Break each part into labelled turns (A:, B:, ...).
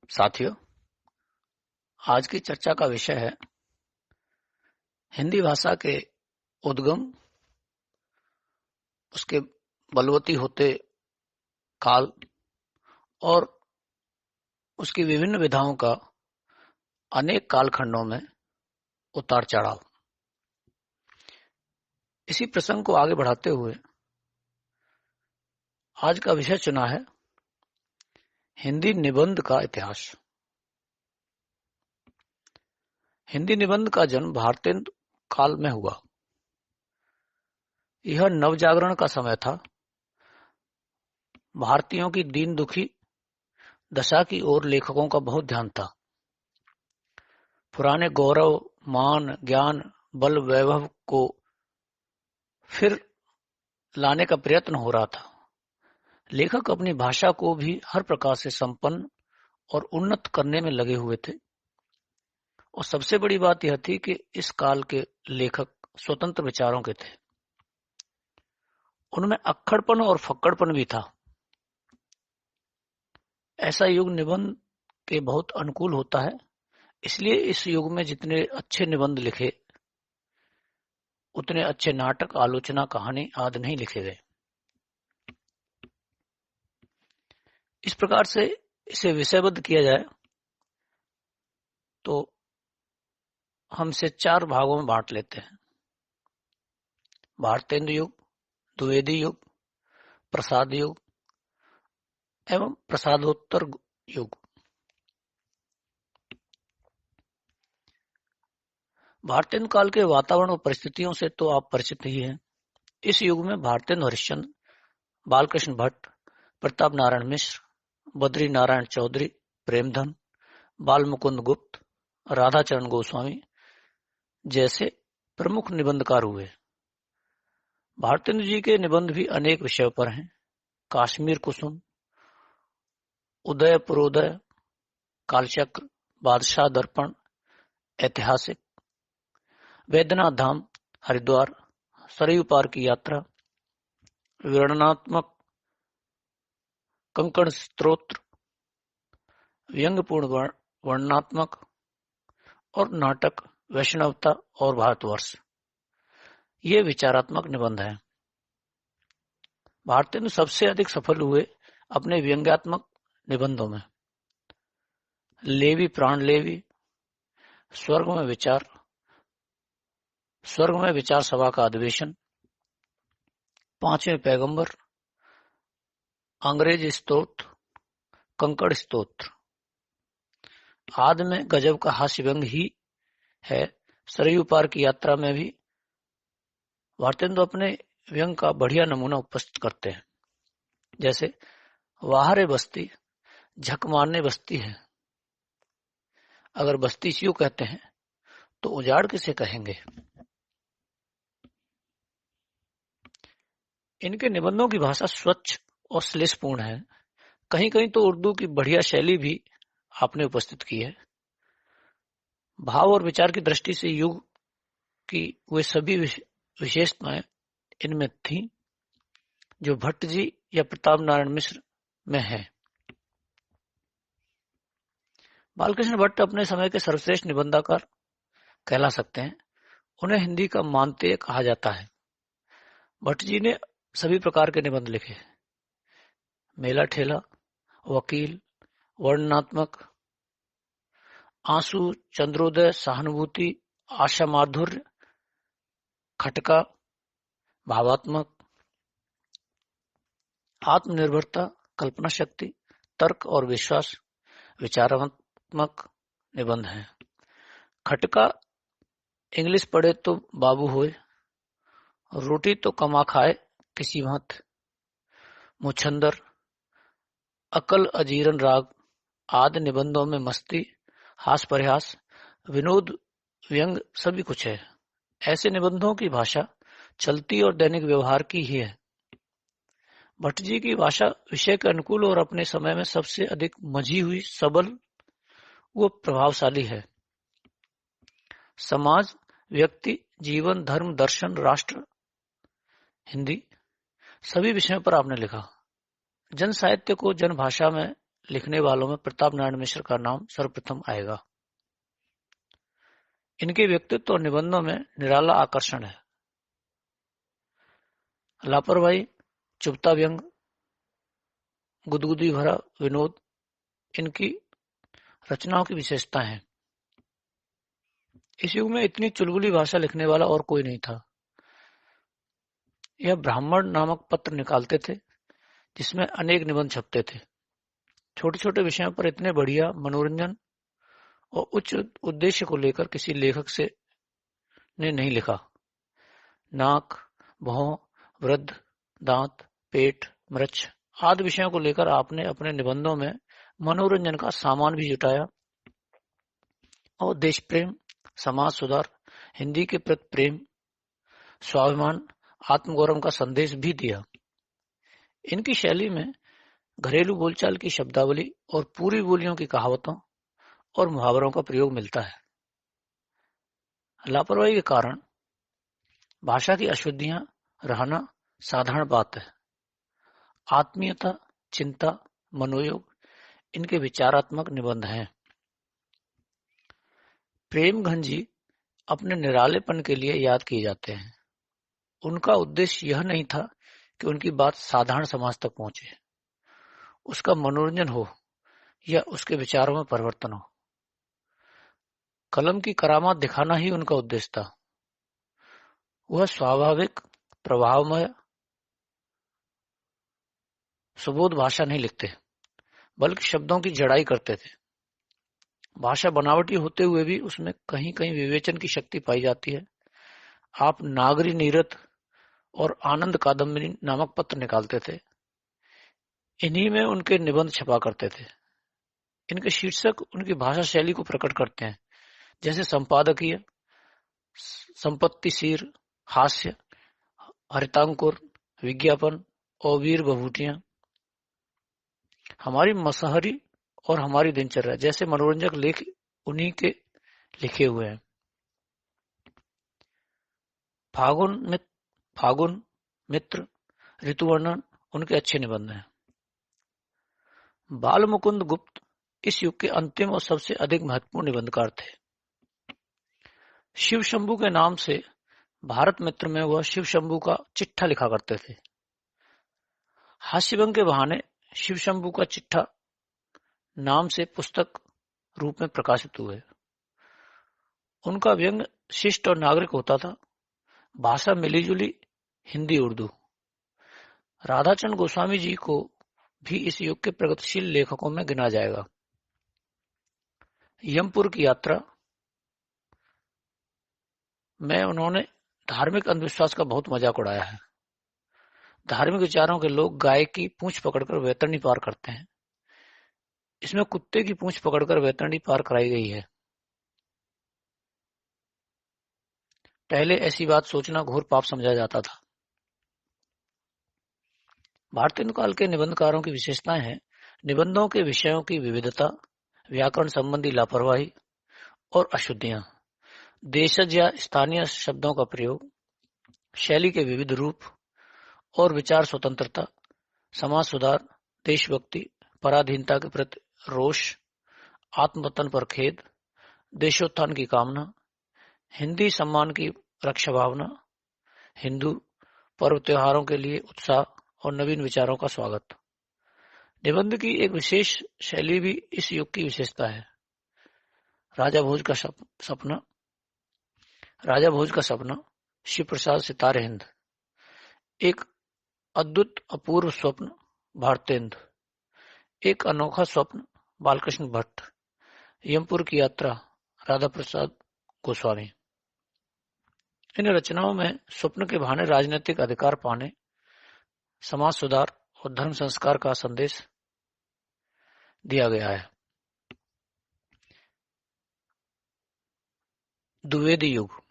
A: साथियों, आज की चर्चा का विषय है हिंदी भाषा के उद्गम, उसके बलवती होते काल और उसकी विभिन्न विधाओं का अनेक कालखंडों में उतार चढ़ाव। इसी प्रसंग को आगे बढ़ाते हुए आज का विषय चुना है हिंदी निबंध का इतिहास। हिंदी निबंध का जन्म भारतीय काल में हुआ। यह नवजागरण का समय था। भारतीयों की दीन दुखी दशा की ओर लेखकों का बहुत ध्यान था। पुराने गौरव, मान, ज्ञान, बल, वैभव को फिर लाने का प्रयत्न हो रहा था। लेखक अपनी भाषा को भी हर प्रकार से संपन्न और उन्नत करने में लगे हुए थे। और सबसे बड़ी बात यह थी कि इस काल के लेखक स्वतंत्र विचारों के थे। उनमें अक्खड़पन और फक्कड़पन भी था। ऐसा युग निबंध के बहुत अनुकूल होता है। इसलिए इस युग में जितने अच्छे निबंध लिखे, उतने अच्छे नाटक, आलोचना, कहानी आदि नहीं लिखे गए। इस प्रकार से इसे विषयबद्ध किया जाए तो हम इसे 4 भागों में बांट लेते हैं: भारतेंदु युग, द्विवेदी युग, प्रसाद युग एवं प्रसादोत्तर युग। भारतेंदु काल के वातावरण और परिस्थितियों से तो आप परिचित ही हैं। इस युग में भारतेंदु हरिश्चंद्र, बालकृष्ण भट्ट, प्रताप नारायण मिश्र, बद्री नारायण चौधरी, प्रेमधन, बाल मुकुंद गुप्त, राधाचरण गोस्वामी जैसे प्रमुख निबंधकार हुए। भारतेंदु जी के निबंध भी अनेक विषयों पर हैं: काश्मीर कुसुम, उदय पुरोदय, कालचक्र, बादशाह दर्पण, ऐतिहासिक, वैद्यनाथ धाम, हरिद्वार, सरयू पार की यात्रा, विवरणात्मक, कंकण स्तोत्र, व्यंग्यपूर्ण वर्णनात्मक और नाटक, वैष्णवता और भारतवर्ष। ये विचारात्मक निबंध हैं। भारतेंदु सबसे अधिक सफल हुए अपने व्यंग्यात्मक निबंधों में। लेवी प्राण लेवी, स्वर्ग में विचार सभा का अधिवेशन, 5वें पैगंबर, अंग्रेज स्तोत्र, कंकड़ स्तोत्र। आदि में गजब का हास्य व्यंग ही है। सरयू पार की यात्रा में भी भारतेंदु अपने व्यंग का बढ़िया नमूना उपस्थित करते हैं। जैसे वाहरे बस्ती, झक मारने बस्ती है। अगर बस्ती यूं कहते हैं तो उजाड़ किसे कहेंगे। इनके निबंधों की भाषा स्वच्छ और श्लेषपूर्ण है। कहीं कहीं तो उर्दू की बढ़िया शैली भी आपने उपस्थित की है। भाव और विचार की दृष्टि से युग की वे सभी विशेषताएं इनमें थी जो भट्ट जी या प्रताप नारायण मिश्र में है। बालकृष्ण भट्ट अपने समय के सर्वश्रेष्ठ निबंधकार कहला सकते हैं। उन्हें हिंदी का मानतेय कहा जाता है। भट्ट जी ने सभी प्रकार के निबंध लिखे: मेला ठेला, वकील, वर्णनात्मक, आंसू, चंद्रोदय, सहानुभूति, आशा माधुर्य, खटका, भावात्मक, आत्मनिर्भरता, कल्पना शक्ति, तर्क और विश्वास, विचारात्मक निबंध हैं। खटका, इंग्लिश पढ़े तो बाबू होए, रोटी तो कमा खाए किसी मत, मुछंदर, अकल अजीरन राग आदि निबंधों में मस्ती, हास परिहास, विनोद, व्यंग सभी कुछ है। ऐसे निबंधों की भाषा चलती और दैनिक व्यवहार की ही है। भट्ट जी की भाषा विषय के अनुकूल और अपने समय में सबसे अधिक मंझी हुई, सबल व प्रभावशाली है। समाज, व्यक्ति, जीवन, धर्म, दर्शन, राष्ट्र, हिंदी सभी विषयों पर आपने लिखा। जन साहित्य को जन भाषा में लिखने वालों में प्रताप नारायण मिश्र का नाम सर्वप्रथम आएगा। इनके व्यक्तित्व और निबंधों में निराला आकर्षण है। लापरवाही, चुभता व्यंग, गुदगुदी भरा विनोद इनकी रचनाओं की विशेषता है। इस युग में इतनी चुलबुली भाषा लिखने वाला और कोई नहीं था। यह ब्राह्मण नामक पत्र निकालते थे जिसमें अनेक निबंध छपते थे। छोटे छोटे विषयों पर इतने बढ़िया मनोरंजन और उच्च उद्देश्य को लेकर किसी लेखक से ने नहीं लिखा। नाक, भौं, वृद्ध, दांत, पेट, मृच्छ आदि विषयों को लेकर आपने अपने निबंधों में मनोरंजन का सामान भी जुटाया और देश प्रेम, समाज सुधार, हिंदी के प्रति प्रेम, स्वाभिमान, आत्मगौरव का संदेश भी दिया। इनकी शैली में घरेलू बोलचाल की शब्दावली और पूरी बोलियों की कहावतों और मुहावरों का प्रयोग मिलता है। लापरवाही के कारण भाषा की अशुद्धियां रहना साधारण बात है। आत्मीयता, चिंता, मनोयोग इनके विचारात्मक निबंध हैं। प्रेमघन जी अपने निरालेपन के लिए याद किए जाते हैं। उनका उद्देश्य यह नहीं था कि उनकी बात साधारण समाज तक पहुंचे, उसका मनोरंजन हो या उसके विचारों में परिवर्तन हो। कलम की करामात दिखाना ही उनका उद्देश्य था। वह स्वाभाविक, प्रभावमय, सुबोध भाषा नहीं लिखते, बल्कि शब्दों की जड़ाई करते थे। भाषा बनावटी होते हुए भी उसमें कहीं कहीं विवेचन की शक्ति पाई जाती है। आप नागरी नीरद और आनंद कादम्बिनी नामक पत्र निकालते थे। इन्हीं में उनके निबंध छपा करते थे। इनके शीर्षक उनकी भाषा शैली को प्रकट करते हैं, जैसे संपादकीय, संपत्तिशीर, हास्य, हरितांकुर, विज्ञापन और वीर बभूतियां। हमारी मसहरी और हमारी दिनचर्या जैसे मनोरंजक लेख उन्हीं के लिखे हुए हैं। फागुन मित्र, ऋतुवर्णन उनके अच्छे निबंध हैं। बाल मुकुंद गुप्त इस युग के अंतिम और सबसे अधिक महत्वपूर्ण निबंधकार थे। शिव शंभू के नाम से भारत मित्र में वह शिव शंभू का चिट्ठा लिखा करते थे। हास्यभंग के बहाने शिव शंभू का चिट्ठा नाम से पुस्तक रूप में प्रकाशित हुए। उनका व्यंग शिष्ट और नागरिक होता था। भाषा मिलीजुली हिंदी उर्दू। राधाचंद्र गोस्वामी जी को भी इस युग के प्रगतिशील लेखकों में गिना जाएगा। यमपुर की यात्रा में उन्होंने धार्मिक अंधविश्वास का बहुत मजाक उड़ाया है। धार्मिक विचारों के लोग गाय की पूंछ पकड़कर वैतरणी पार करते हैं। इसमें कुत्ते की पूंछ पकड़कर वैतरणी पार कराई गई है। पहले ऐसी बात सोचना घोर पाप समझा जाता था। भारतीय काल के निबंधकारों की विशेषताएं हैं निबंधों के विषयों की विविधता, व्याकरण संबंधी लापरवाही और अशुद्धियां, देशज या स्थानीय शब्दों का प्रयोग, शैली के विविध रूप और विचार स्वतंत्रता, समाज सुधार, देशभक्ति, पराधीनता के प्रति रोष, आत्मपतन पर खेद, देशोत्थान की कामना, हिंदी सम्मान की रक्षा भावना, हिंदू पर्व त्योहारों के लिए उत्साह और नवीन विचारों का स्वागत। निबंध की एक विशेष शैली भी इस युग की विशेषता है। राजा भोज का सपना, राजा भोज का सपना, शिव प्रसाद सितारे हिंद, एक अद्भुत अपूर्व स्वप्न, भारतेंदु, एक अनोखा स्वप्न, बालकृष्ण भट्ट, यमपुर की यात्रा, राधा प्रसाद गोस्वामी। इन रचनाओं में स्वप्न के बहाने राजनीतिक अधिकार पाने, समाज सुधार और धर्म संस्कार का संदेश दिया गया है। द्विवेदी युग।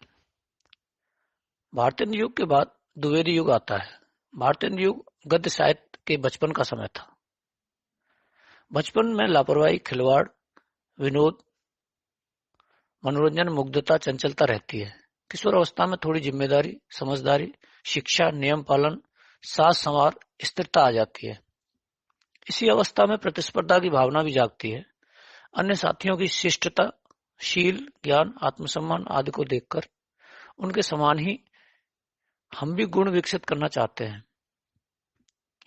A: भारतीय युग के बाद द्विवेदी युग आता है। भारतीय युग गद्य साहित्य के बचपन का समय था। बचपन में लापरवाही, खिलवाड़, विनोद, मनोरंजन, मुग्धता, चंचलता रहती है। किशोर अवस्था में थोड़ी जिम्मेदारी, समझदारी, शिक्षा, नियम पालन, साज संवार, स्थिरता आ जाती है। इसी अवस्था में प्रतिस्पर्धा की भावना भी जागती है। अन्य साथियों की शिष्टता, शील, ज्ञान, आत्मसम्मान आदि को देखकर उनके समान ही हम भी गुण विकसित करना चाहते हैं।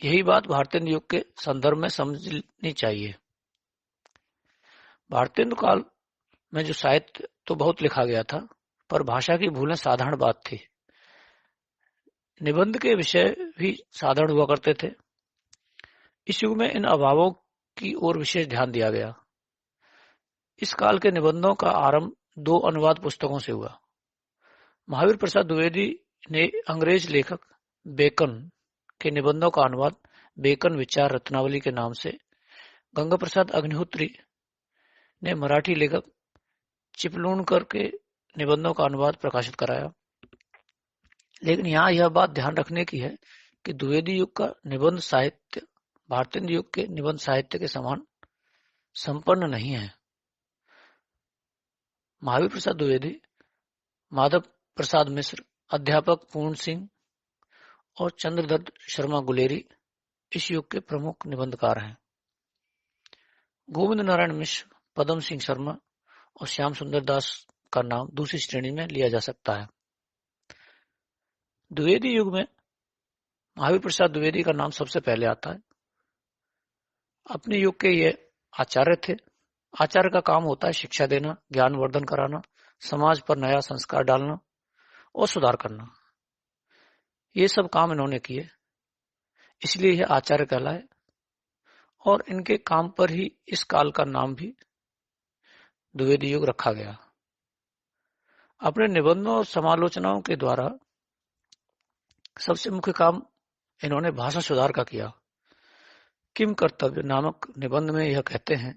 A: यही बात भारतीय युग के संदर्भ में समझनी चाहिए। भारतीय काल में जो साहित्य तो बहुत लिखा गया था, पर भाषा की भूलें साधारण बात थी। निबंध के विषय भी साधारण हुआ करते थे। इस युग में इन अभावों की ओर विशेष ध्यान दिया गया। इस काल के निबंधों का आरंभ 2 अनुवाद पुस्तकों से हुआ। महावीर प्रसाद द्विवेदी ने अंग्रेज लेखक बेकन के निबंधों का अनुवाद बेकन विचार रत्नावली के नाम से, गंगा प्रसाद अग्निहोत्री ने मराठी लेखक चिपलूणकर के निबंधों का अनुवाद प्रकाशित कराया। लेकिन यहाँ यह बात ध्यान रखने की है कि द्विवेदी युग का निबंध साहित्य भारतीय युग के निबंध साहित्य के समान संपन्न नहीं है। महावीर प्रसाद द्विवेदी, माधव प्रसाद मिश्र, अध्यापक पूर्ण सिंह और चंद्रदत्त शर्मा गुलेरी इस युग के प्रमुख निबंधकार हैं। गोविंद नारायण मिश्र, पदम सिंह शर्मा और श्याम सुंदर दास का नाम दूसरी श्रेणी में लिया जा सकता है। द्विवेदी युग में महावीर प्रसाद द्विवेदी का नाम सबसे पहले आता है। अपने युग के ये आचार्य थे। आचार्य का काम होता है शिक्षा देना, ज्ञान वर्धन कराना, समाज पर नया संस्कार डालना और सुधार करना। ये सब काम इन्होंने किए, इसलिए यह आचार्य कहलाए। और इनके काम पर ही इस काल का नाम भी द्विवेदी युग रखा गया। अपने निबंधों और समालोचनाओं के द्वारा सबसे मुख्य काम इन्होंने भाषा सुधार का किया। किम कर्तव्य नामक निबंध में यह कहते हैं,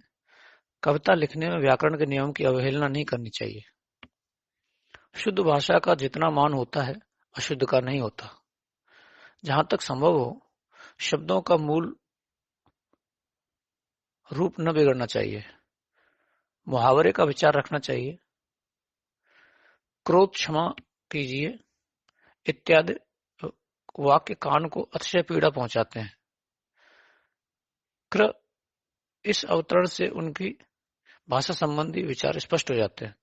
A: कविता लिखने में व्याकरण के नियम की अवहेलना नहीं करनी चाहिए। शुद्ध भाषा का जितना मान होता है, अशुद्ध का नहीं होता। जहां तक संभव हो, शब्दों का मूल रूप न बिगड़ना चाहिए। मुहावरे का विचार रखना चाहिए। क्रोध क्षमा कीजिए इत्यादि वाक्य कान को अतिशय पीड़ा पहुंचाते हैं। कृ इस अवतरण से उनकी भाषा संबंधी विचार स्पष्ट हो जाते हैं।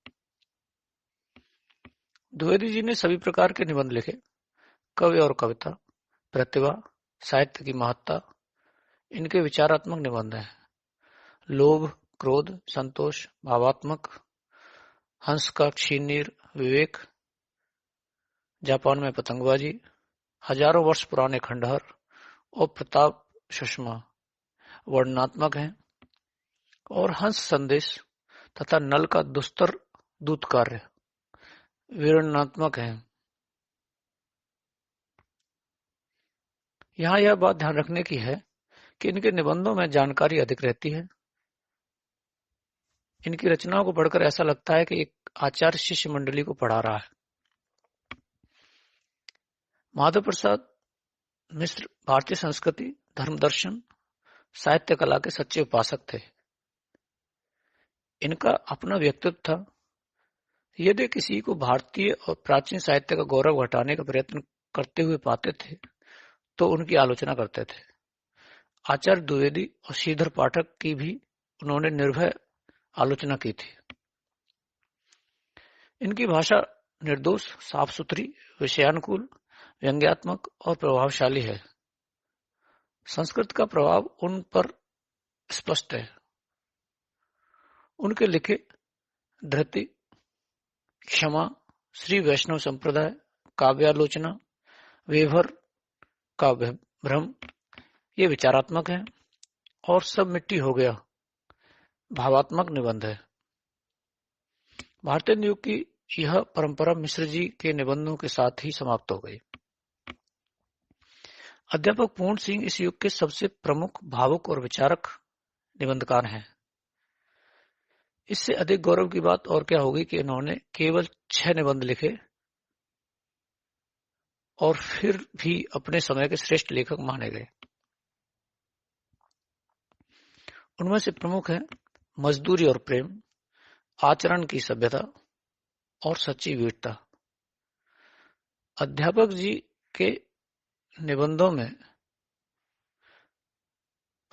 A: द्विवेदी जी ने सभी प्रकार के निबंध लिखे। कवि और कविता, प्रतिभा, साहित्य की महत्ता, इनके विचारात्मक निबंध हैं। लोभ, क्रोध, संतोष, भावात्मक, हंस का क्षीणनीर, विवेक, जापान में पतंगबाजी, हजारों वर्ष पुराने खंडहर और प्रताप सुषमा वर्णनात्मक हैं। और हंस संदेश तथा नल का दुस्तर दूत कार्य विवरणात्मक है। यहाँ यह बात ध्यान रखने की है कि इनके निबंधों में जानकारी अधिक रहती है। इनकी रचनाओं को पढ़कर ऐसा लगता है कि एक आचार्य शिष्य मंडली को पढ़ा रहा है। माधव प्रसाद मिश्र भारतीय संस्कृति, धर्म दर्शन, साहित्य कला के सच्चे उपासक थे। इनका अपना व्यक्तित्व था। यदि किसी को भारतीय और प्राचीन साहित्य का गौरव घटाने का प्रयत्न करते हुए पाते थे तो उनकी आलोचना करते थे। आचार्य द्विवेदी और श्रीधर पाठक की भी उन्होंने निर्भय आलोचना की थी। इनकी भाषा निर्दोष, साफ सुथरी, विषयानुकूल, व्यंग्यात्मक और प्रभावशाली है। संस्कृत का प्रभाव उन पर स्पष्ट है। उनके लिखे धृति, क्षमा, श्री वैष्णव संप्रदाय, काव्यालोचना, वेभर का भ्रम, ये विचारात्मक है। और सब मिट्टी हो गया भावात्मक निबंध है। भारतीय युग की यह परंपरा मिश्र जी के निबंधों के साथ ही समाप्त हो गई। अध्यापक पूर्ण सिंह इस युग के सबसे प्रमुख भावुक और विचारक निबंधकार हैं। इससे अधिक गौरव की बात और क्या होगी कि इन्होंने केवल 6 निबंध लिखे और फिर भी अपने समय के श्रेष्ठ लेखक माने गए। उनमें से प्रमुख है मजदूरी और प्रेम, आचरण की सभ्यता और सच्ची वीरता। अध्यापक जी के निबंधों में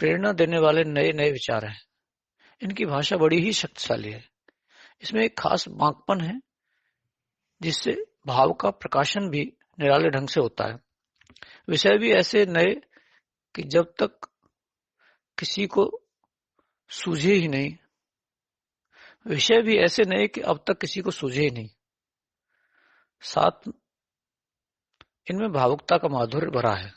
A: प्रेरणा देने वाले नए नए विचार हैं। इनकी भाषा बड़ी ही शक्तिशाली है। इसमें एक खास बांकपन है जिससे भाव का प्रकाशन भी निराले ढंग से होता है। विषय भी ऐसे नए कि जब तक किसी को सूझे ही नहीं विषय भी ऐसे नए कि अब तक किसी को सूझे ही नहीं। साथ इनमें भावुकता का माधुर्य भरा है।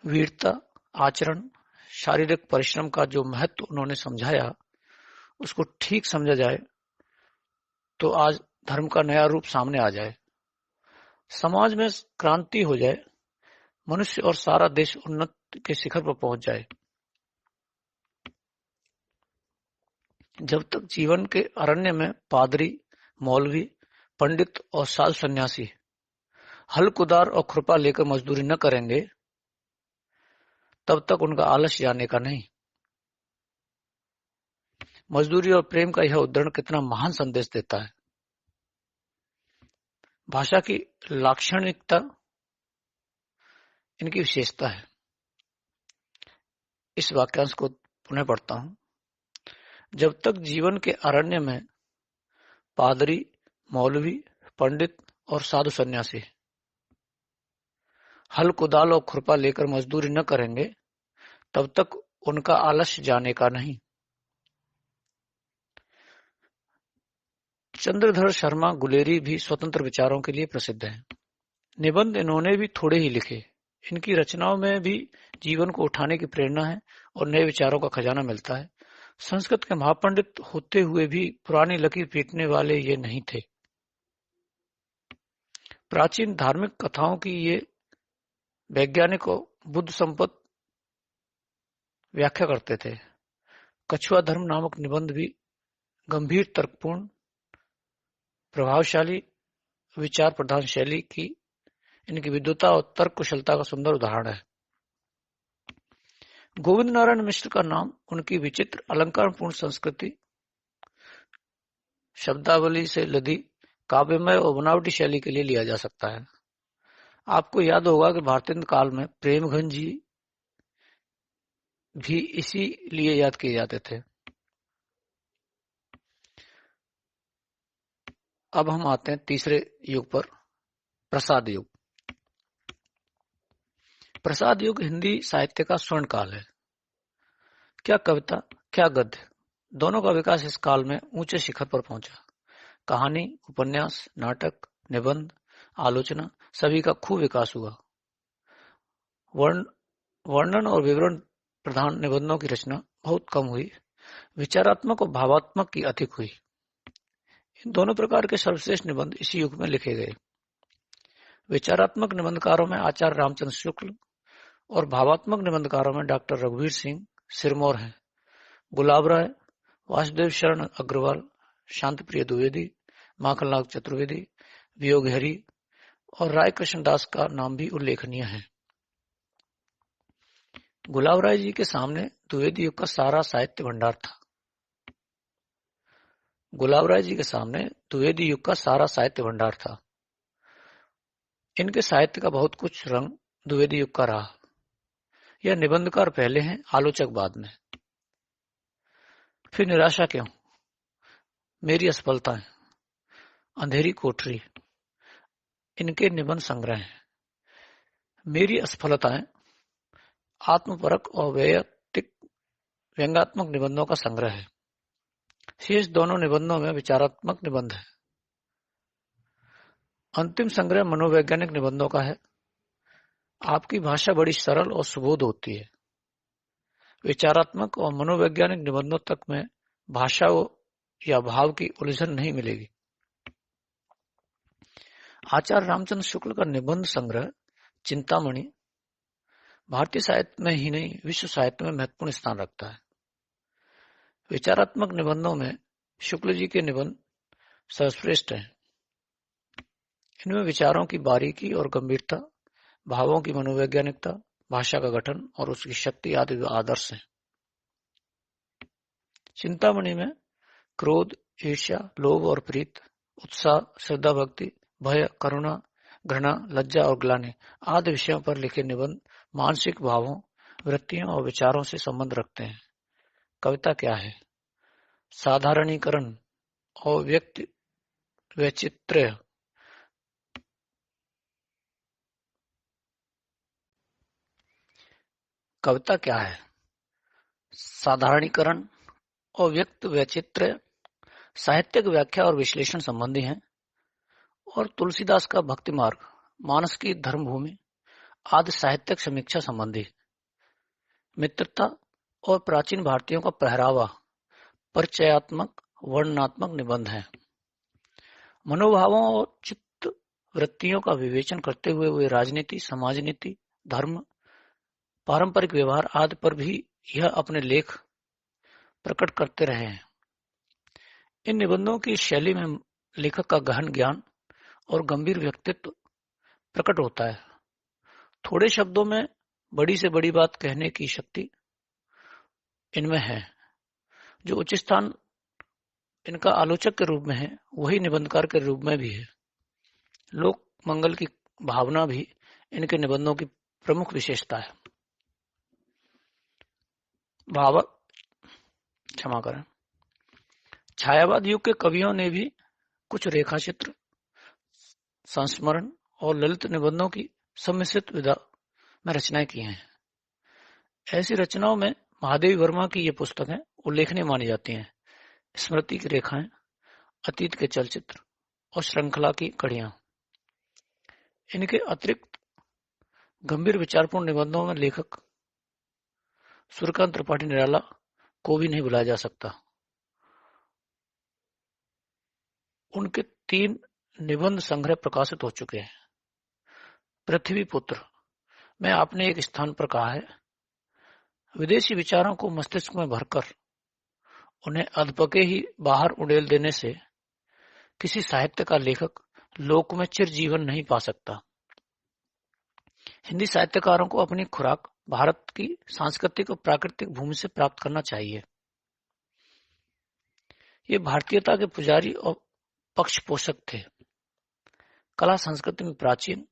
A: वीरता, आचरण, शारीरिक परिश्रम का जो महत्व उन्होंने समझाया उसको ठीक समझा जाए तो आज धर्म का नया रूप सामने आ जाए, समाज में क्रांति हो जाए, मनुष्य और सारा देश उन्नति के शिखर पर पहुंच जाए। जब तक जीवन के अरण्य में पादरी, मौलवी, पंडित और साधु सन्यासी हल कुदार और खुरपा लेकर मजदूरी न करेंगे तब तक उनका आलस्य जाने का नहीं। मजदूरी और प्रेम का यह उद्धरण कितना महान संदेश देता है। भाषा की लाक्षणिकता इनकी विशेषता है। इस वाक्यांश को पुनः पढ़ता हूं। जब तक जीवन के अरण्य में पादरी, मौलवी, पंडित और साधु सन्यासी हल कुदाल और खुरपा लेकर मजदूरी न करेंगे तब तक उनका आलस्य जाने का नहीं। चंद्रधर शर्मा गुलेरी भी स्वतंत्र विचारों के लिए प्रसिद्ध हैं। निबंध इन्होंने भी थोड़े ही लिखे। इनकी रचनाओं में भी जीवन को उठाने की प्रेरणा है और नए विचारों का खजाना मिलता है। संस्कृत के महापंडित होते हुए भी पुरानी लकीर पीटने वाले ये नहीं थे। प्राचीन धार्मिक कथाओं की ये वैज्ञानिक और बुद्ध संपत व्याख्या करते थे। कछुआ धर्म नामक निबंध भी गंभीर, तर्कपूर्ण, प्रभावशाली, विचार प्रधान शैली की इनकी विद्वता और तर्क कुशलता का सुंदर उदाहरण है। गोविंद नारायण मिश्र का नाम उनकी विचित्र अलंकारपूर्ण संस्कृति, शब्दावली से लदी काव्यमय और बनावटी शैली के लिए लिया जा सकता है। आपको याद होगा कि भारतीय काल में प्रेमघन जी भी इसी लिए याद किए जाते थे। अब हम आते हैं तीसरे युग पर, प्रसाद युग। प्रसाद युग हिंदी साहित्य का स्वर्ण काल है। क्या कविता, क्या गद्य, दोनों का विकास इस काल में ऊंचे शिखर पर पहुंचा। कहानी, उपन्यास, नाटक, निबंध, आलोचना सभी का खूब विकास हुआ। वर्णन और विवरण प्रधान निबंधों की रचना बहुत कम हुई। विचारात्मक और भावात्मक की अधिक हुई। इन दोनों प्रकार के सर्वश्रेष्ठ निबंध इसी युग में लिखे गए। विचारात्मक निबंधकारों में आचार्य रामचंद्र शुक्ल और भावात्मक निबंधकारों में डॉक्टर रघुवीर सिंह सिरमौर हैं। गुलाब राय, वासुदेव शरण अग्रवाल, शांति प्रिय द्विवेदी, माखनलाल चतुर्वेदी, वियोग हरि और राय कृष्णदास का नाम भी उल्लेखनीय है। गुलाब राय जी के सामने द्विवेदी युग का सारा साहित्य भंडार था। गुलाब राय जी के सामने द्विवेदी युग का सारा साहित्य भंडार था। इनके साहित्य का बहुत कुछ रंग द्विवेदी युग का रहा। यह निबंधकार पहले हैं, आलोचक बाद में। फिर निराशा क्यों, मेरी असफलताएं, अंधेरी कोठरी इनके निबंध संग्रह हैं। मेरी असफलताएं आत्मपरक और वैयक्तिक व्यंग्यात्मक निबंधों का संग्रह है। शेष दोनों निबंधों में विचारात्मक निबंध है। अंतिम संग्रह मनोवैज्ञानिक निबंधों का है। आपकी भाषा बड़ी सरल और सुबोध होती है। विचारात्मक और मनोवैज्ञानिक निबंधों तक में भाषा या भाव की उलझन नहीं मिलेगी। आचार्य रामचंद्र शुक्ल का निबंध संग्रह चिंतामणि भारतीय साहित्य में ही नहीं विश्व साहित्य में महत्वपूर्ण स्थान रखता है। विचारात्मक निबंधों में शुक्ल जी के निबंध सर्वश्रेष्ठ हैं। इनमें विचारों की बारीकी और गंभीरता, भावों की मनोवैज्ञानिकता, भाषा का गठन और उसकी शक्ति आदि आदर्श हैं। चिंतामणि में क्रोध, ईर्ष्या, लोभ और प्रीत, उत्साह, श्रद्धा, भक्ति, भय, करुणा, घृणा, लज्जा और ग्लानि आदि विषयों पर लिखे निबंध मानसिक भावों, वृत्तियों और विचारों से संबंध रखते हैं। कविता क्या है? साधारणीकरण और व्यक्ति वैचित्र्य। कविता क्या है? साधारणीकरण और व्यक्त वैचित्र्य साहित्यिक व्याख्या और विश्लेषण संबंधी हैं, और तुलसीदास का भक्ति मार्ग, मानस की धर्मभूमि आदि साहित्यिक समीक्षा संबंधी। मित्रता और प्राचीन भारतीयों का पहरावा परिचयात्मक वर्णनात्मक निबंध है। मनोभावों और चित्त वृत्तियों का विवेचन करते हुए वे राजनीति, समाजनीति, धर्म, पारंपरिक व्यवहार आदि पर भी यह अपने लेख प्रकट करते रहे हैं। इन निबंधों की शैली में लेखक का गहन ज्ञान और गंभीर व्यक्तित्व प्रकट होता है। थोड़े शब्दों में बड़ी से बड़ी बात कहने की शक्ति इनमें है। जो उच्च स्थान इनका आलोचक के रूप में है, वही निबंधकार के रूप में भी है। लोक मंगल की भावना भी इनके निबंधों की प्रमुख विशेषता है। भाव क्षमा करें। छायावाद युग के कवियों ने भी कुछ रेखाचित्र, संस्मरण और ललित निबंधों की सम्मिश्रित विधा में रचनाएं की हैं। ऐसी रचनाओं में महादेवी वर्मा की ये पुस्तकें उल्लेखनीय मानी जाती हैं। स्मृति की रेखाएं, अतीत के चलचित्र और श्रृंखला की कड़ियां। इनके अतिरिक्त गंभीर विचारपूर्ण निबंधों में लेखक सूर्यकांत त्रिपाठी निराला को भी नहीं भुलाया जा सकता। उनके 3 निबंध संग्रह प्रकाशित हो चुके हैं। पृथ्वी पुत्र में आपने एक स्थान पर कहा है, विदेशी विचारों को मस्तिष्क में भरकर उन्हें अधपके ही बाहर उड़ेल देने से किसी साहित्य का लेखक लोक में चिर जीवन नहीं पा सकता। हिंदी साहित्यकारों को अपनी खुराक भारत की सांस्कृतिक और प्राकृतिक भूमि से प्राप्त करना चाहिए। ये भारतीयता के पुजारी और पक्ष पोषक थे। कला संस्कृति में प्राचीन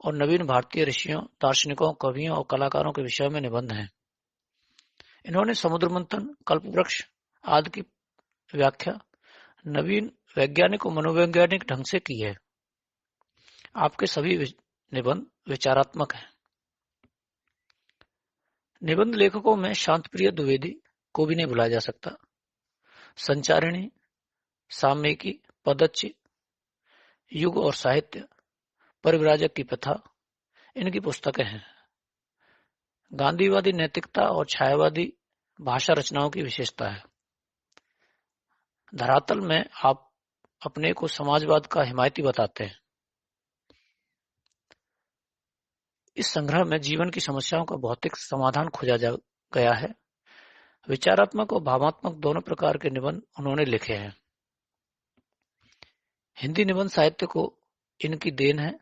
A: और नवीन भारतीय ऋषियों, दार्शनिकों, कवियों और कलाकारों के विषय में निबंध हैं। इन्होंने समुद्र मंथन, कल्पवृक्ष आदि की व्याख्या नवीन वैज्ञानिक और मनोवैज्ञानिक ढंग से की है। आपके सभी निबंध विचारात्मक हैं। निबंध लेखकों में शांतप्रिय द्विवेदी को भी नहीं भुलाया जा सकता। संचारिणी, सामयिकी, पदच्च, युग और साहित्य, परिव्राजक की प्रथा इनकी पुस्तकें हैं। गांधीवादी नैतिकता और छायावादी भाषा रचनाओं की विशेषता है। धरातल में आप अपने को समाजवाद का हिमायती बताते हैं। इस संग्रह में जीवन की समस्याओं का भौतिक समाधान खोजा गया है। विचारात्मक और भावात्मक दोनों प्रकार के निबंध उन्होंने लिखे हैं। हिंदी निबंध साहित्य को इनकी देन है।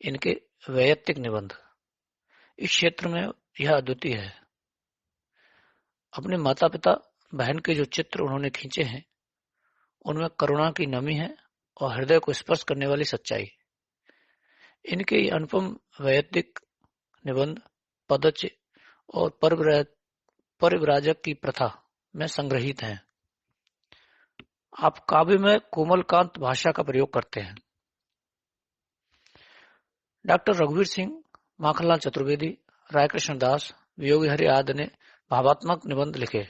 A: इनके वैयक्तिक निबंध इस क्षेत्र में यह अद्वितीय है। अपने माता पिता, बहन के जो चित्र उन्होंने खींचे हैं, उनमें करुणा की नमी है और हृदय को स्पर्श करने वाली सच्चाई। इनके ये अनुपम वैयक्तिक निबंध पदच्च और परिव्राजक की प्रथा में संग्रहित हैं। आप काव्य में कोमलकांत भाषा का प्रयोग करते हैं। डॉक्टर रघुवीर सिंह, माखनलाल चतुर्वेदी, रायकृष्ण दास, वियोगी हरि आदि ने भावात्मक निबंध लिखे।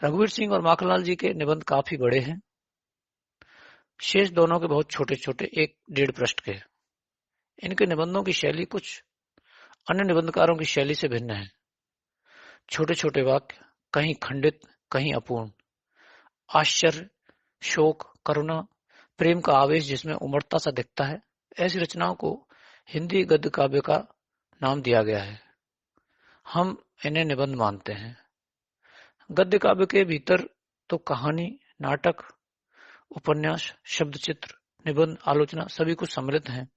A: रघुवीर सिंह और माखनलाल जी के निबंध काफी बड़े हैं। शेष दोनों के बहुत छोटे छोटे, 1-1.5 पृष्ठ के। इनके निबंधों की शैली कुछ अन्य निबंधकारों की शैली से भिन्न है। छोटे छोटे वाक्य, कहीं खंडित, कहीं अपूर्ण, आश्चर्य, शोक, करुणा, प्रेम का आवेश जिसमें उमड़ता सा दिखता है, ऐसी रचनाओं को हिंदी गद्य काव्य का नाम दिया गया है। हम इन्हें निबंध मानते हैं। गद्य काव्य के भीतर तो कहानी, नाटक, उपन्यास, शब्दचित्र, निबंध, आलोचना सभी कुछ सम्मिलित हैं।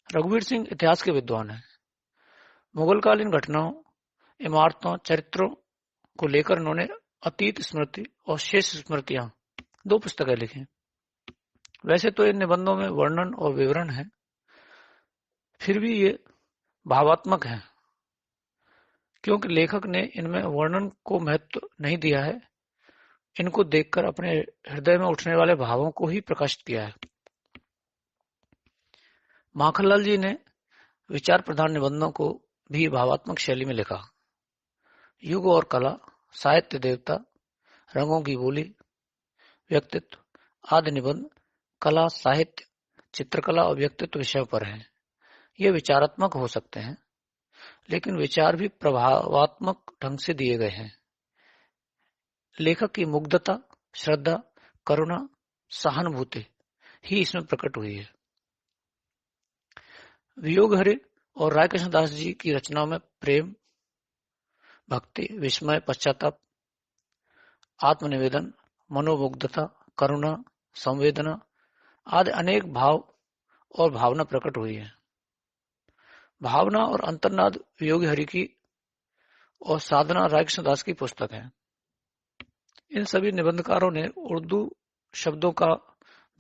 A: रघुवीर सिंह इतिहास के विद्वान हैं। मुगलकालीन घटनाओं, इमारतों, चरित्रों को लेकर उन्होंने अतीत स्मृति और शेष स्मृतियां 2 पुस्तकें लिखी। वैसे तो इन निबंधों में वर्णन और विवरण है, फिर भी ये भावात्मक हैं, क्योंकि लेखक ने इनमें वर्णन को महत्व नहीं दिया है, इनको देखकर अपने हृदय में उठने वाले भावों को ही प्रकाशित किया है। माखनलाल जी ने विचार प्रधान निबंधों को भी भावात्मक शैली में लिखा। युग और कला, साहित्य देवता, रंगों की बोली, व्यक्तित्व आदि निबंध कला, साहित्य, चित्रकला और व्यक्तित्व विषयों पर हैं। ये विचारात्मक हो सकते हैं, लेकिन विचार भी प्रभावात्मक ढंग से दिए गए हैं। लेखक की मुग्धता, श्रद्धा, करुणा, सहानुभूति ही इसमें प्रकट हुई है। वियोग हरे और राय कृष्ण दास जी की रचनाओं में प्रेम, भक्ति, विस्मय, पश्चाताप, आत्मनिवेदन, मनोमुग्धता, करुणा, संवेदना आदि अनेक भाव और भावना प्रकट हुई है। भावना और अंतर्नाद वियोगी हरि की और साधना राय कृष्ण दास की पुस्तक है। इन सभी निबंधकारों ने उर्दू शब्दों का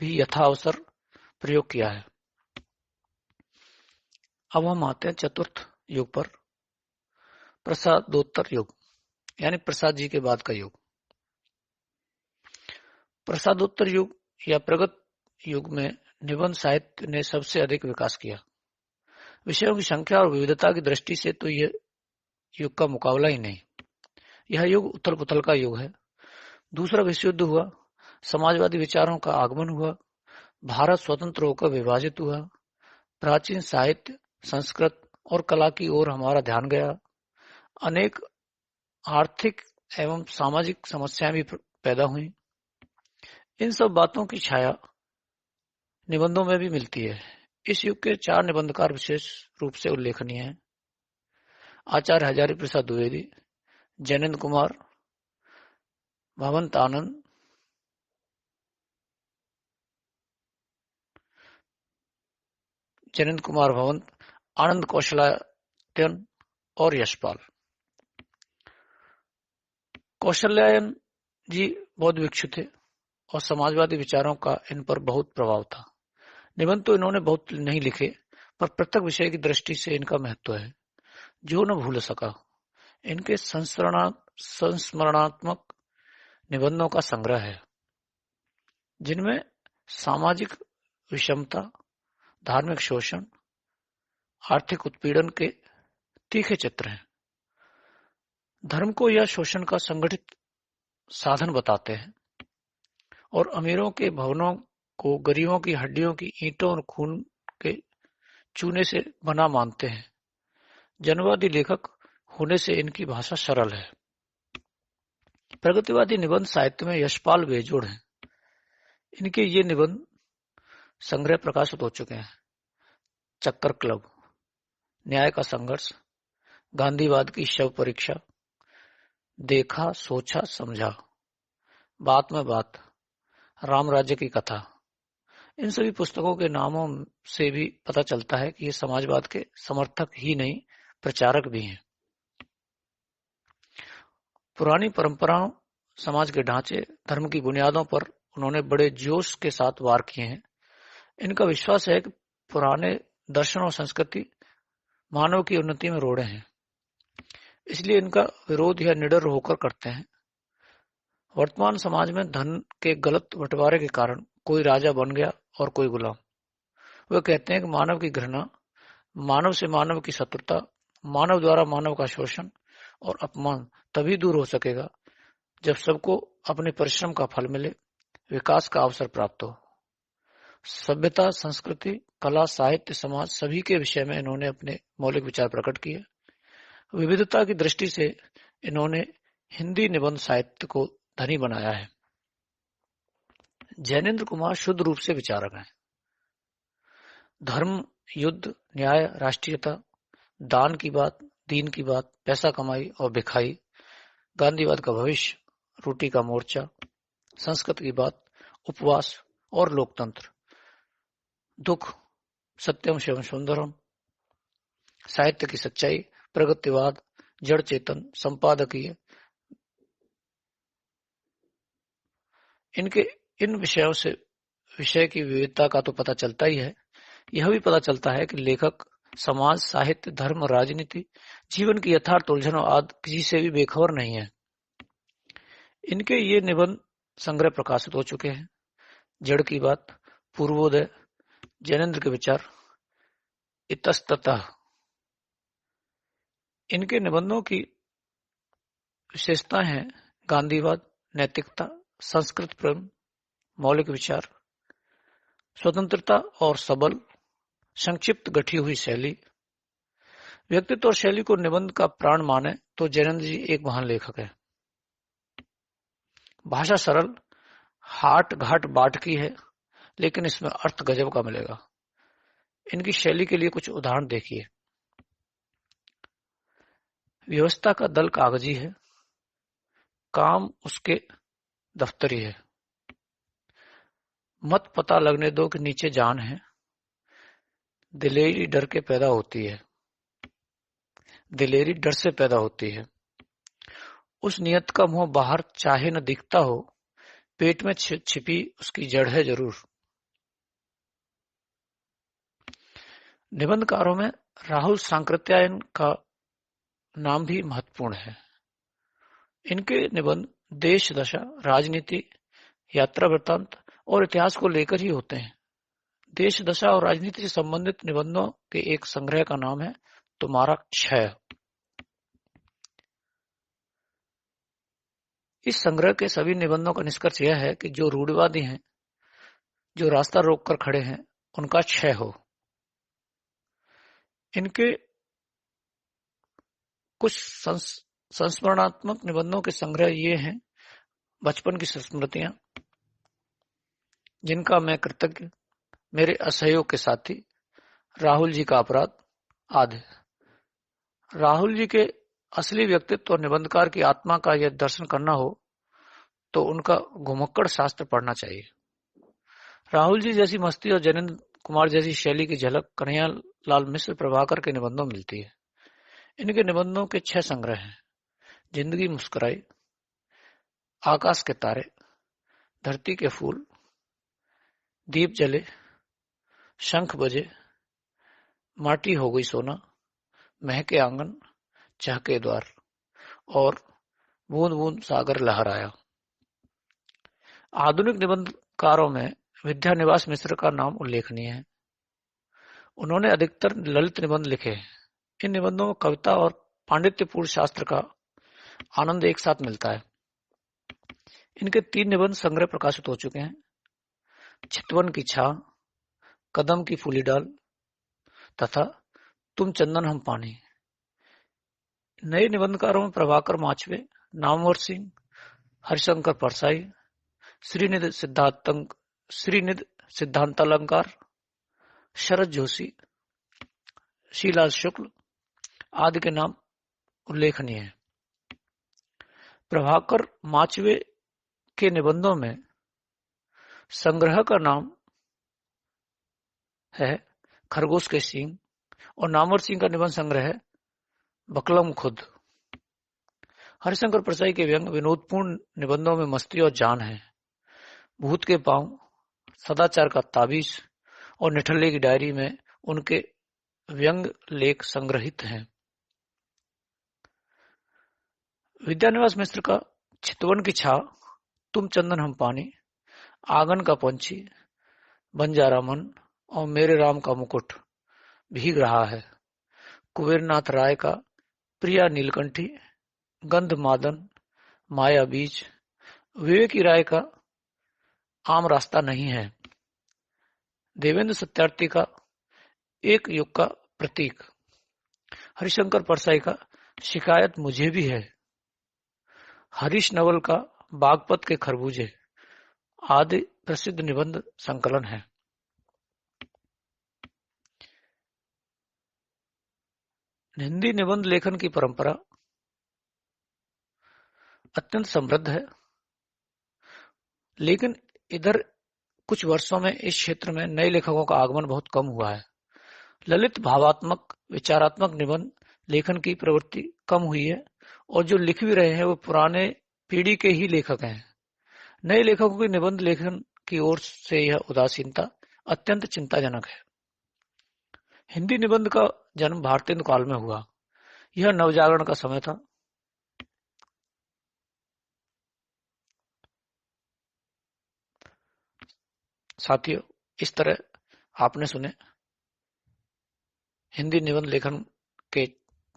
A: भी यथाअवसर प्रयोग किया है। अब हम आते हैं चतुर्थ युग पर, प्रसादोत्तर युग, यानी प्रसाद जी के बाद का युग। प्रसादोत्तर युग या प्रगत युग में निबंध साहित्य ने सबसे अधिक विकास किया। विषयों की संख्या और विविधता की दृष्टि से तो यह युग का मुकाबला ही नहीं। यह युग उथल पुथल का युग है। दूसरा विश्व युद्ध हुआ, समाजवादी विचारों का आगमन हुआ, भारत स्वतंत्र होकर विभाजित हुआ, प्राचीन साहित्य, संस्कृत और कला की ओर हमारा ध्यान गया, अनेक आर्थिक एवं सामाजिक समस्याएं भी पैदा हुई। इन सब बातों की छाया निबंधों में भी मिलती है। इस युग के 4 निबंधकार विशेष रूप से उल्लेखनीय हैं। आचार्य हजारी प्रसाद द्विवेदी, जैनेन्द्र कुमार भवंत आनंद, जैनेन्द्र कुमार भवंत, आनंद कौशल्यायन और यशपाल। कौशल्यायन जी बौद्ध भिक्षु थे और समाजवादी विचारों का इन पर बहुत प्रभाव था। निबंध तो इन्होंने बहुत नहीं लिखे, पर पृथक विषय की दृष्टि से इनका महत्व है, जो न भूल सका। इनके संस्मरणात्मक निबंधों का संग्रह है, जिनमें सामाजिक विषमता, धार्मिक शोषण, आर्थिक उत्पीड़न के तीखे चित्र हैं। धर्म को या शोषण का संगठित साधन बताते हैं और अमीरों के भवनों को गरीबों की हड्डियों की ईंटों और खून के चूने से बना मानते हैं। जनवादी लेखक होने से इनकी भाषा सरल है। प्रगतिवादी निबंध साहित्य में यशपाल बेजोड़ हैं। इनके ये निबंध संग्रह प्रकाशित हो चुके हैं। चक्कर क्लब, न्याय का संघर्ष, गांधीवाद की शव परीक्षा, देखा सोचा समझा, बात में बात, राम राज्य की कथा। इन सभी पुस्तकों के नामों से भी पता चलता है कि ये समाजवाद के समर्थक ही नहीं, प्रचारक भी हैं। पुरानी परंपराओं, समाज के ढांचे, धर्म की बुनियादों पर उन्होंने बड़े जोश के साथ वार किए हैं। इनका विश्वास है कि पुराने दर्शन और संस्कृति मानव की उन्नति में रोड़े हैं, इसलिए इनका विरोध या निडर होकर करते हैं। वर्तमान समाज में धन के गलत बंटवारे के कारण कोई राजा बन गया और कोई गुलाम। वे कहते हैं कि मानव की घृणा, मानव से मानव की शत्रुता, मानव द्वारा मानव का शोषण और अपमान तभी दूर हो सकेगा जब सबको अपने परिश्रम का फल मिले, विकास का अवसर प्राप्त हो। सभ्यता, संस्कृति, कला, साहित्य, समाज सभी के विषय में इन्होंने अपने मौलिक विचार प्रकट किए। विविधता की दृष्टि से इन्होंने हिंदी निबंध साहित्य को धनी बनाया है। जैनेन्द्र कुमार शुद्ध रूप से विचारक हैं। धर्म, युद्ध, न्याय, राष्ट्रीयता, दान की बात, दीन की बात, पैसा कमाई और भिखाई, गांधीवाद का भविष्य, रोटी का मोर्चा, संस्कृत की बात, उपवास और लोकतंत्र, दुख, सत्यम शिवम सुंदरम, साहित्य की सच्चाई, प्रगतिवाद, जड़ चेतन, संपादकीय, इनके इन विषयों से विषय की विविधता का तो पता चलता ही है। यह भी पता चलता है कि लेखक समाज, साहित्य, धर्म, राजनीति, जीवन की यथार्थ उलझनों आदि किसी से भी बेखबर नहीं है। इनके ये निबंध संग्रह प्रकाशित हो चुके हैं। जड़ की बात, पूर्वोदय, जैनेन्द्र के विचार, इतस्ततः। इनके निबंधों की विशेषताएं हैं गांधीवाद, नैतिकता, संस्कृत प्रेम, मौलिक विचार, स्वतंत्रता और सबल, संक्षिप्त गठी हुई शैली। व्यक्तित्व और शैली को निबंध का प्राण माने तो जैनेन्द्र जी एक महान लेखक है। भाषा सरल, हाट घाट बाट की है, लेकिन इसमें अर्थ गजब का मिलेगा। इनकी शैली के लिए कुछ उदाहरण देखिए। व्यवस्था का दल कागजी है, काम उसके दफ्तरी है। मत पता लगने दो कि नीचे जान है, दिलेरी डर के पैदा होती है। दिलेरी डर से पैदा होती है। उस नियत का मुंह बाहर चाहे न दिखता हो, पेट में छिपी उसकी जड़ है जरूर। निबंधकारों में राहुल सांकृत्यायन का नाम भी महत्वपूर्ण है। इनके निबंध देश दशा, राजनीति, यात्रा वृत्तांत और इतिहास को लेकर ही होते हैं। देश दशा और राजनीति से संबंधित निबंधों के एक संग्रह का नाम है तुम्हारा क्षय। इस संग्रह के सभी निबंधों का निष्कर्ष यह है कि जो रूढ़िवादी हैं, जो रास्ता रोक कर खड़े हैं, उनका क्षय हो। इनके कुछ संस्मरणात्मक निबंधों के संग्रह ये हैं बचपन की स्मृतियां, जिनका मैं कृतज्ञ, मेरे असहयोग के साथी, राहुल जी का अपराध आदि। राहुल जी के असली व्यक्तित्व और निबंधकार की आत्मा का यह दर्शन करना हो तो उनका घुमक्कड़ शास्त्र पढ़ना चाहिए। राहुल जी जैसी मस्ती और जैनेन्द्र कुमार जैसी शैली की झलक कन्हैया लाल मिश्र प्रभाकर के निबंधों में मिलती है। इनके निबंधों के 6 संग्रह हैं। जिंदगी मुस्कुराई, आकाश के तारे, धरती के फूल, दीप जले, शंख बजे, माटी हो गई सोना, महके आंगन, चहके द्वार और बूंद बूंद सागर लहराया। आधुनिक निबंधकारों में विद्यानिवास मिश्र का नाम उल्लेखनीय है। उन्होंने अधिकतर ललित निबंध लिखे हैं। इन निबंधों में कविता और पांडित्यपूर्ण शास्त्र का आनंद एक साथ मिलता है। इनके 3 निबंध संग्रह प्रकाशित हो चुके हैं। चितवन की छा, कदम की फूली डाल तथा तुम चंदन हम पानी। नए निबंधकारों में प्रभाकर माचवे, नामवर सिंह, हरिशंकर परसाई, श्रीनिध सिद्धांतालंकार, शरद जोशी, शीलाल शुक्ल आदि के नाम उल्लेखनीय है। प्रभाकर माचवे के निबंधों में संग्रह का नाम है खरगोश के सींग और नामवर सिंह का निबंध संग्रह है बकलम खुद। हरिशंकर परसाई के व्यंग विनोदपूर्ण निबंधों में मस्ती और जान है। भूत के पांव, सदाचार का ताबीज और निठल्ले की डायरी में उनके व्यंग लेख संग्रहित हैं। विद्यानिवास मिश्र का चितवन की छा, तुम चंदन हम पानी, आंगन का पंछी, बंजारा मन और मेरे राम का मुकुट भीग रहा है, कुबेरनाथ राय का प्रिया नीलकंठी, गंध मादन, माया बीज, विवेकी राय का आम रास्ता नहीं है, देवेंद्र सत्यार्थी का एक युग का प्रतीक, हरिशंकर परसाई का शिकायत मुझे भी है, हरीश नवल का बागपत के खरबूजे आदि प्रसिद्ध निबंध संकलन है। हिंदी निबंध लेखन की परंपरा अत्यंत समृद्ध है, लेकिन इधर कुछ वर्षों में इस क्षेत्र में नए लेखकों का आगमन बहुत कम हुआ है। ललित, भावात्मक, विचारात्मक निबंध लेखन की प्रवृत्ति कम हुई है और जो लिख भी रहे हैं वो पुराने पीढ़ी के ही लेखक हैं। नए लेखकों के निबंध लेखन की ओर से यह उदासीनता अत्यंत चिंताजनक है। हिंदी निबंध का जन्म भारतेंदु काल में हुआ। यह नवजागरण का समय था। साथियों, इस तरह आपने सुने हिंदी निबंध लेखन के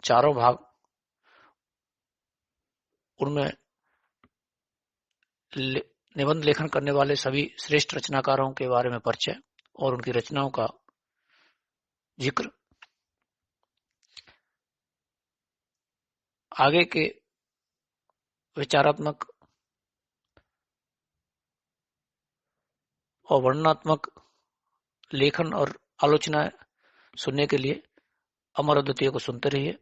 A: चारों भाग, उनमें निबंध लेखन करने वाले सभी श्रेष्ठ रचनाकारों के बारे में परिचय और उनकी रचनाओं का जिक्र। आगे के विचारात्मक और वर्णनात्मक लेखन और आलोचना सुनने के लिए अमर अद्वितीय को सुनते रहिए।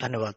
A: धन्यवाद।